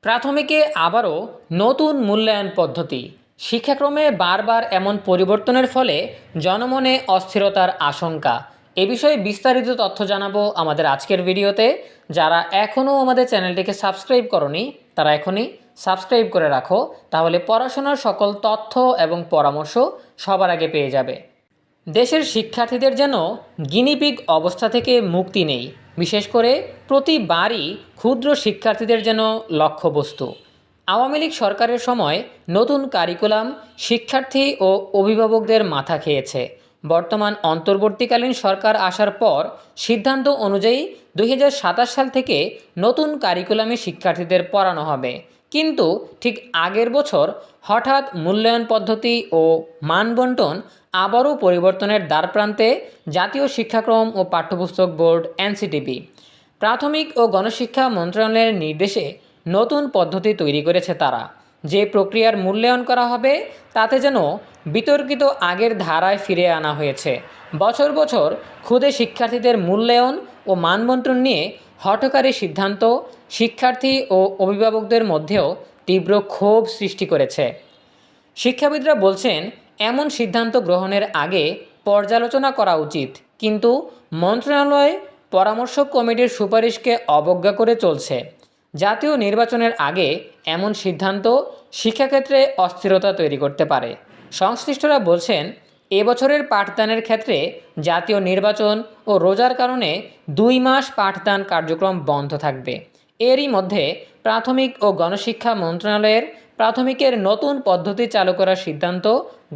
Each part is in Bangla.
প্রাথমিকে আবারও নতুন মূল্যায়ন পদ্ধতি। শিক্ষাক্রমে বারবার এমন পরিবর্তনের ফলে জনমনে অস্থিরতার আশঙ্কা। এ বিষয়ে বিস্তারিত তথ্য জানাবো আমাদের আজকের ভিডিওতে। যারা এখনও আমাদের চ্যানেলটিকে সাবস্ক্রাইব করনি তারা এখনই সাবস্ক্রাইব করে রাখো, তাহলে পড়াশোনার সকল তথ্য এবং পরামর্শ সবার আগে পেয়ে যাবে। দেশের শিক্ষার্থীদের যেন গিনিপিগ অবস্থা থেকে মুক্তি নেই, বিশেষ করে প্রতিবারই ক্ষুদ্র শিক্ষার্থীদের যেন লক্ষ্যবস্তু। আওয়ামী লীগ সরকারের সময় নতুন কারিকুলাম শিক্ষার্থী ও অভিভাবকদের মাথা খেয়েছে। বর্তমান অন্তর্বর্তীকালীন সরকার আসার পর সিদ্ধান্ত অনুযায়ী 2027 সাল থেকে নতুন কারিকুলামে শিক্ষার্থীদের পড়ানো হবে, কিন্তু ঠিক আগের বছর হঠাৎ মূল্যায়ন পদ্ধতি ও মানবণ্টন আবারও পরিবর্তনের দ্বারপ্রান্তে জাতীয় শিক্ষাক্রম ও পাঠ্যপুস্তক বোর্ড এনসিটিবি প্রাথমিক ও গণশিক্ষা মন্ত্রণালয়ের নির্দেশে নতুন পদ্ধতি তৈরি করেছে। তারা যে প্রক্রিয়ার মূল্যায়ন করা হবে তাতে যেন বিতর্কিত আগের ধারায় ফিরে আনা হয়েছে। বছর বছর ক্ষুদে শিক্ষার্থীদের মূল্যায়ন ও মানবণ্টন নিয়ে হঠকারী সিদ্ধান্ত শিক্ষার্থী ও অভিভাবকদের মধ্যেও তীব্র ক্ষোভ সৃষ্টি করেছে। শিক্ষাবিদরা বলছেন, এমন সিদ্ধান্ত গ্রহণের আগে পর্যালোচনা করা উচিত, কিন্তু মন্ত্রণালয় পরামর্শক কমিটির সুপারিশকে অবজ্ঞা করে চলছে। জাতীয় নির্বাচনের আগে এমন সিদ্ধান্ত শিক্ষাক্ষেত্রে অস্থিরতা তৈরি করতে পারে। সংশ্লিষ্টরা বলছেন, এবছরের পাঠদানের ক্ষেত্রে জাতীয় নির্বাচন ও রোজার কারণে 2 মাস পাঠদান কার্যক্রম বন্ধ থাকবে। এরই মধ্যে প্রাথমিক ও গণশিক্ষা মন্ত্রণালয়ের প্রাথমিকের নতুন পদ্ধতি চালু করার সিদ্ধান্ত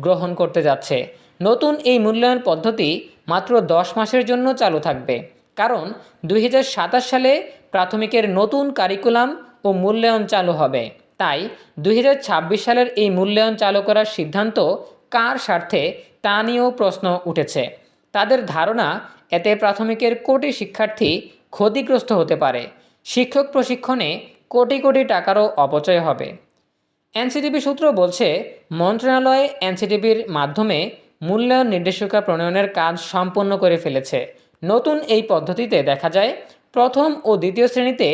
গ্রহণ করতে যাচ্ছে। নতুন এই মূল্যায়ন পদ্ধতি মাত্র 10 মাসের জন্য চালু থাকবে, কারণ 2027 সালে প্রাথমিকের নতুন কারিকুলাম ও মূল্যায়ন চালু হবে। তাই 2026 সালের এই মূল্যায়ন চালু করার সিদ্ধান্ত কার স্বার্থে তা নিয়েও প্রশ্ন উঠেছে। তাদের ধারণা, এতে প্রাথমিকের কোটি শিক্ষার্থী ক্ষতিগ্রস্ত হতে পারে। শিক্ষক প্রশিক্ষণে কোটি কোটি টাকারও অপচয় হবে। এনসিটিবি সূত্র বলছে, মন্ত্রণালয় এনসিটিবির মাধ্যমে মূল্যায়ন নির্দেশিকা প্রণয়নের কাজ সম্পন্ন করে ফেলেছে। নতুন এই পদ্ধতিতে দেখা যায়, প্রথম ও দ্বিতীয় শ্রেণীতে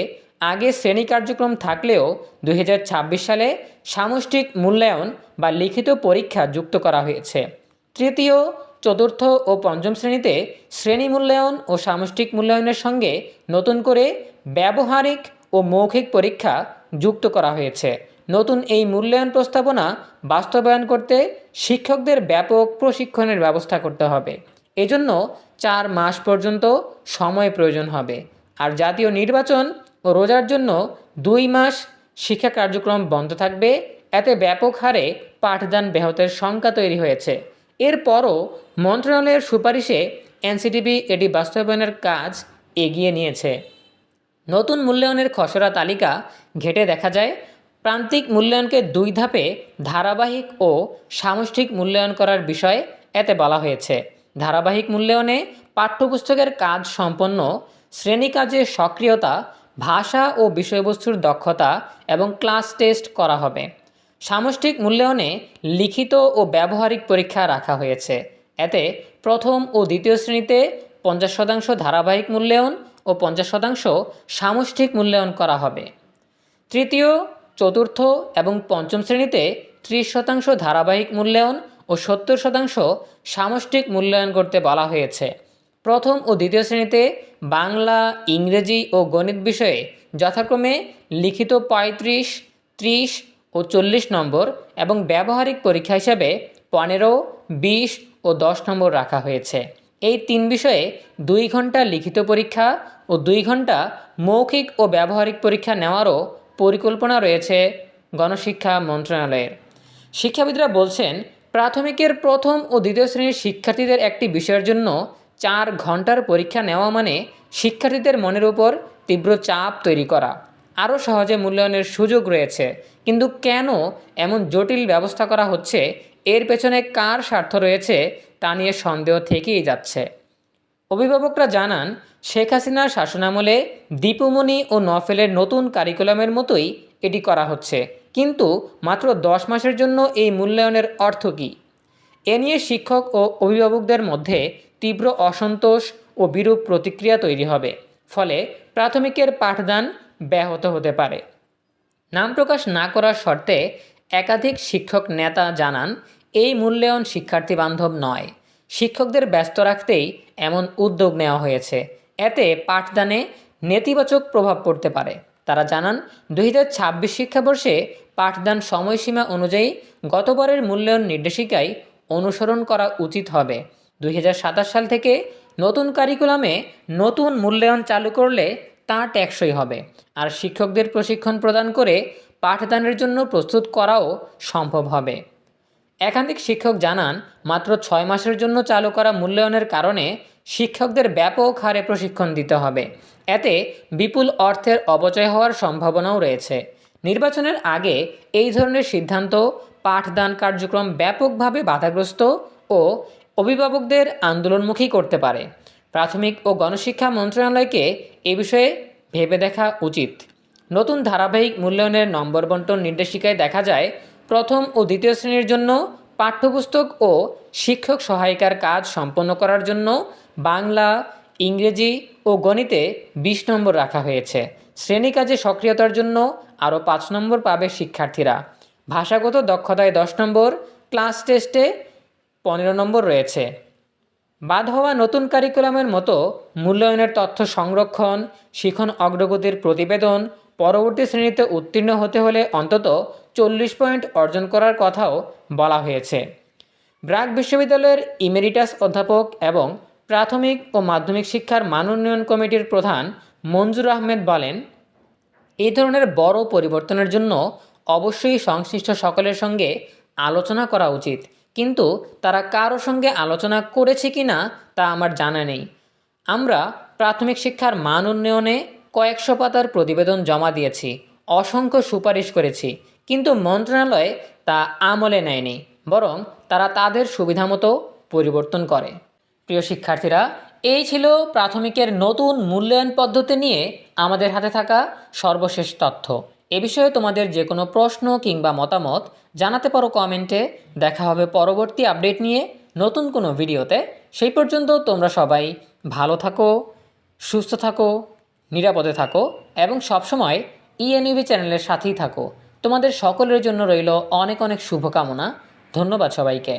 আগে শ্রেণী কার্যক্রম থাকলেও 2026 সালে সামষ্টিক মূল্যায়ন বা লিখিত পরীক্ষা যুক্ত করা হয়েছে। তৃতীয়, চতুর্থ ও পঞ্চম শ্রেণীতে শ্রেণী মূল্যায়ন ও সামষ্টিক মূল্যায়নের সঙ্গে নতুন করে ব্যবহারিক ও মৌখিক পরীক্ষা যুক্ত করা হয়েছে। নতুন এই মূল্যায়ন প্রস্তাবনা বাস্তবায়ন করতে শিক্ষকদের ব্যাপক প্রশিক্ষণের ব্যবস্থা করতে হবে। এজন্য 4 মাস পর্যন্ত সময় প্রয়োজন হবে। আর জাতীয় নির্বাচন ও রোজার জন্য 2 মাস শিক্ষা কার্যক্রম বন্ধ থাকবে। এতে ব্যাপক হারে পাঠদান ব্যাহতের শঙ্কা তৈরি হয়েছে। এরপরও মন্ত্রণালয়ের সুপারিশে এনসিটিবি এটি বাস্তবায়নের কাজ এগিয়ে নিয়েছে। নতুন মূল্যায়নের খসড়া তালিকা ঘেঁটে দেখা যায়, প্রান্তিক মূল্যায়নকে 2 ধাপে ধারাবাহিক ও সামষ্টিক মূল্যায়ন করার বিষয়ে এতে বলা হয়েছে। ধারাবাহিক মূল্যায়নে পাঠ্যপুস্তকের কাজ সম্পন্ন, শ্রেণী কাজে সক্রিয়তা, ভাষা ও বিষয়বস্তুর দক্ষতা এবং ক্লাস টেস্ট করা হবে। সামষ্টিক মূল্যায়নে লিখিত ও ব্যবহারিক পরীক্ষা রাখা হয়েছে। এতে প্রথম ও দ্বিতীয় শ্রেণীতে 50% ধারাবাহিক মূল্যায়ন ও 50% সামষ্টিক মূল্যায়ন করা হবে। তৃতীয়, চতুর্থ এবং পঞ্চম শ্রেণীতে 30% ধারাবাহিক মূল্যায়ন ও 70% সামষ্টিক মূল্যায়ন করতে বলা হয়েছে। প্রথম ও দ্বিতীয় শ্রেণীতে বাংলা, ইংরেজি ও গণিত বিষয়ে যথাক্রমে লিখিত 35, 30 ও 40 নম্বর এবং ব্যবহারিক পরীক্ষা হিসাবে 15, 20 ও 10 নম্বর রাখা হয়েছে। এই 3 বিষয়ে 2 ঘন্টা লিখিত পরীক্ষা ও 2 ঘন্টা মৌখিক ও ব্যবহারিক পরীক্ষা নেওয়ারও পরিকল্পনা রয়েছে গণশিক্ষা মন্ত্রণালয়ের। শিক্ষাবিদরা বলছেন, প্রাথমিকের প্রথম ও দ্বিতীয় শ্রেণীর শিক্ষার্থীদের একটি বিষয়ের জন্য 4 ঘন্টার পরীক্ষা নেওয়া মানে শিক্ষার্থীদের মনের উপর তীব্র চাপ তৈরি করা। আরও সহজে মূল্যায়নের সুযোগ রয়েছে, কিন্তু কেন এমন জটিল ব্যবস্থা করা হচ্ছে, এর পেছনে কার স্বার্থ রয়েছে তা নিয়ে সন্দেহ থেকেই যাচ্ছে। অভিভাবকরা জানান, শেখ হাসিনার শাসনামলে দীপুমনি ও নফেলের নতুন কারিকুলামের মতোই এটি করা হচ্ছে, কিন্তু মাত্র 10 মাসের জন্য এই মূল্যায়নের অর্থ কী? এ নিয়ে শিক্ষক ও অভিভাবকদের মধ্যে তীব্র অসন্তোষ ও বিরূপ প্রতিক্রিয়া তৈরি হবে। ফলে প্রাথমিকের পাঠদান ব্যাহত হতে পারে। নাম প্রকাশ না করার শর্তে একাধিক শিক্ষক নেতা জানান, এই মূল্যায়ন শিক্ষার্থী বান্ধব নয়। শিক্ষকদের ব্যস্ত রাখতেই এমন উদ্যোগ নেওয়া হয়েছে। এতে পাঠদানে নেতিবাচক প্রভাব পড়তে পারে। তারা জানান, 2026 শিক্ষাবর্ষে পাঠদান সময়সীমা অনুযায়ী গতবারের মূল্যায়ন নির্দেশিকায় অনুসরণ করা উচিত হবে। 2027 সাল থেকে নতুন কারিকুলামে নতুন মূল্যায়ন চালু করলে তা টেকসই হবে। আর শিক্ষকদের প্রশিক্ষণ প্রদান করে পাঠদানের জন্য প্রস্তুত করাও সম্ভব হবে। একাধিক শিক্ষক জানান, মাত্র 6 মাসের জন্য চালু করা মূল্যায়নের কারণে শিক্ষকদের ব্যাপক হারে প্রশিক্ষণ দিতে হবে। এতে বিপুল অর্থের অপচয় হওয়ার সম্ভাবনাও রয়েছে। নির্বাচনের আগে এই ধরনের সিদ্ধান্ত পাঠদান কার্যক্রম ব্যাপকভাবে বাধাগ্রস্ত ও অভিভাবকদের আন্দোলনমুখী করতে পারে। প্রাথমিক ও গণশিক্ষা মন্ত্রণালয়কে এ বিষয়ে ভেবে দেখা উচিত। নতুন ধারাবাহিক মূল্যায়নের নম্বর বন্টন নির্দেশিকায় দেখা যায়, প্রথম ও দ্বিতীয় শ্রেণীর জন্য পাঠ্যপুস্তক ও শিক্ষক সহায়িকার কাজ সম্পন্ন করার জন্য বাংলা, ইংরেজি ও গণিতে 20 নম্বর রাখা হয়েছে। শ্রেণী কাজে সক্রিয়তার জন্য আরও 5 নম্বর পাবে শিক্ষার্থীরা। ভাষাগত দক্ষতায় 10 নম্বর, ক্লাস টেস্টে 15 নম্বর রয়েছে। বাদ হওয়া নতুন কারিকুলামের মতো মূল্যায়নের তথ্য সংরক্ষণ, শিখন অগ্রগতির প্রতিবেদন, পরবর্তী শ্রেণীতে উত্তীর্ণ হতে হলে অন্তত 40 পয়েন্ট অর্জন করার কথাও বলা হয়েছে। ব্র্যাক বিশ্ববিদ্যালয়ের ইমেরিটাস অধ্যাপক এবং প্রাথমিক ও মাধ্যমিক শিক্ষার মান উন্নয়ন কমিটির প্রধান মঞ্জুর আহমেদ বলেন, এই ধরনের বড় পরিবর্তনের জন্য অবশ্যই সংশ্লিষ্ট সকলের সঙ্গে আলোচনা করা উচিত, কিন্তু তারা কারো সঙ্গে আলোচনা করেছে কি না তা আমার জানা নেই। আমরা প্রাথমিক শিক্ষার মান উন্নয়নে কয়েকশো পাতার প্রতিবেদন জমা দিয়েছি, অসংখ্য সুপারিশ করেছি, কিন্তু মন্ত্রণালয় তা আমলে নেয়নি, বরং তারা তাদের সুবিধামতো পরিবর্তন করে। প্রিয় শিক্ষার্থীরা, এই ছিল প্রাথমিকের নতুন মূল্যায়ন পদ্ধতি নিয়ে আমাদের হাতে থাকা সর্বশেষ তথ্য। এ বিষয়ে তোমাদের যে কোনো প্রশ্ন কিংবা মতামত জানাতে পারো কমেন্টে। দেখা হবে পরবর্তী আপডেট নিয়ে নতুন কোনো ভিডিওতে। সেই পর্যন্ত তোমরা সবাই ভালো থাকো, সুস্থ থাকো, নিরাপদে থাকো এবং সবসময় ইএনইউবি চ্যানেলের সাথেই থাকো। তোমাদের সকলের জন্য রইল অনেক অনেক শুভকামনা। ধন্যবাদ সবাইকে।